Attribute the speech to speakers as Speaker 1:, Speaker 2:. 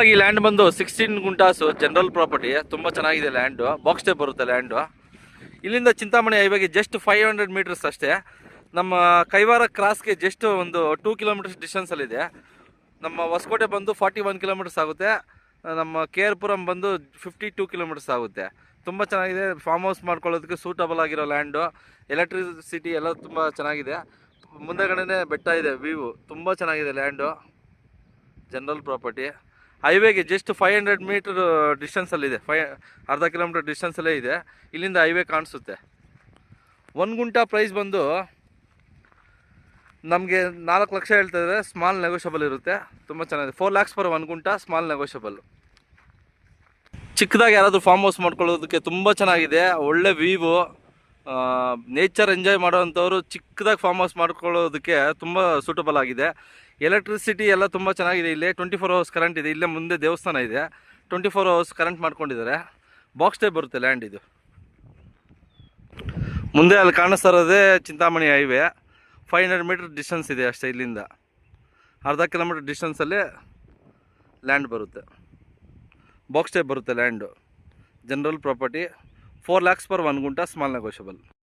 Speaker 1: ಆಗಿ ಈ ಲ್ಯಾಂಡ್ ಬಂದು 16 ಗುಂಟಾಸು ಜನರಲ್ ಪ್ರಾಪರ್ಟಿ. ತುಂಬ ಚೆನ್ನಾಗಿದೆ ಲ್ಯಾಂಡು, ಬಾಕ್ಸ್ ಟೈಪ್ ಬರುತ್ತೆ ಲ್ಯಾಂಡು. ಇಲ್ಲಿಂದ ಚಿಂತಾಮಣಿ ಹೈವೇಗೆ ಜಸ್ಟ್ 500 ಮೀಟರ್ಸ್ ಅಷ್ಟೇ. ನಮ್ಮ ಕೈವಾರ ಕ್ರಾಸ್ಗೆ ಜಸ್ಟ್ ಒಂದು 2 ಕಿಲೋಮೀಟರ್ಸ್ ಡಿಸ್ಟೆನ್ಸಲ್ಲಿದೆ. ನಮ್ಮ ಹೊಸಕೋಟೆ ಬಂದು 41 ಕಿಲೋಮೀಟರ್ಸ್ ಆಗುತ್ತೆ. ನಮ್ಮ ಕೆ ಆರ್ ಪುರಂ ಬಂದು 52 ಕಿಲೋಮೀಟರ್ಸ್ ಆಗುತ್ತೆ. ತುಂಬ ಚೆನ್ನಾಗಿದೆ, ಫಾರ್ಮ್ ಹೌಸ್ ಮಾಡ್ಕೊಳ್ಳೋದಕ್ಕೆ ಸೂಟಬಲ್ ಆಗಿರೋ ಲ್ಯಾಂಡು. ಎಲೆಕ್ಟ್ರಿಸಿಟಿ ಎಲ್ಲ ತುಂಬ ಚೆನ್ನಾಗಿದೆ. ಮುಂದೆಗಡೆನೇ ಬೆಟ್ಟ ಇದೆ, ವ್ಯೂ ತುಂಬ ಚೆನ್ನಾಗಿದೆ ಲ್ಯಾಂಡು. ಜನರಲ್ ಪ್ರಾಪರ್ಟಿ ಹೈವೇಗೆ ಜಸ್ಟ್ 500 ಮೀಟರ್ ಡಿಸ್ಟೆನ್ಸಲ್ಲಿದೆ. ಅರ್ಧ ಕಿಲೋಮೀಟರ್ ಡಿಸ್ಟೆನ್ಸಲ್ಲೇ ಇದೆ. ಇಲ್ಲಿಂದ ಹೈವೇ ಕಾಣಿಸುತ್ತೆ. 1 ಗುಂಟ ಪ್ರೈಸ್ ಬಂದು ನಮಗೆ 4 ಲಕ್ಷ ಹೇಳ್ತಾಯಿದ್ರೆ, ಸ್ಮಾಲ್ ನೆಗೋಷಿಯಬಲ್ ಇರುತ್ತೆ. ತುಂಬ ಚೆನ್ನಾಗಿದೆ. 4 lakhs per 1 gunta, small negotiable. ಚಿಕ್ಕದಾಗಿ ಯಾರಾದರೂ ಫಾರ್ಮ್ ಹೌಸ್ ಮಾಡ್ಕೊಳ್ಳೋದಕ್ಕೆ ತುಂಬ ಚೆನ್ನಾಗಿದೆ. ಒಳ್ಳೆ ವ್ಯೂ, ನೇಚರ್ ಎಂಜಾಯ್ ಮಾಡೋವಂಥವ್ರು ಚಿಕ್ಕದಾಗಿ ಫಾರ್ಮ್ ಹೌಸ್ ಮಾಡ್ಕೊಳ್ಳೋದಕ್ಕೆ ತುಂಬ ಸೂಟಬಲ್ ಆಗಿದೆ. ಎಲೆಕ್ಟ್ರಿಸಿಟಿ ಎಲ್ಲ ತುಂಬ ಚೆನ್ನಾಗಿದೆ. ಇಲ್ಲಿ 24 hours ಕರೆಂಟ್ ಇದೆ. ಇಲ್ಲೇ ಮುಂದೆ ದೇವಸ್ಥಾನ ಇದೆ, 24 hours ಕರೆಂಟ್ ಮಾಡ್ಕೊಂಡಿದ್ದಾರೆ. ಬಾಕ್ಸ್ ಟೈಪ್ ಬರುತ್ತೆ ಲ್ಯಾಂಡ್ ಇದು. ಮುಂದೆ ಅಲ್ಲಿ ಕಾಣಿಸ್ತಾ ಇರೋದೇ ಚಿಂತಾಮಣಿ ಹೈವೇ. 500 ಮೀಟರ್ ಡಿಸ್ಟೆನ್ಸ್ ಇದೆ ಅಷ್ಟೇ. ಇಲ್ಲಿಂದ ಅರ್ಧ ಕಿಲೋಮೀಟರ್ ಡಿಸ್ಟೆನ್ಸಲ್ಲೇ ಲ್ಯಾಂಡ್ ಬರುತ್ತೆ. ಬಾಕ್ಸ್ ಟೈಪ್ ಬರುತ್ತೆ land. General property. 4 lakhs per 1 gunta, small negotiable.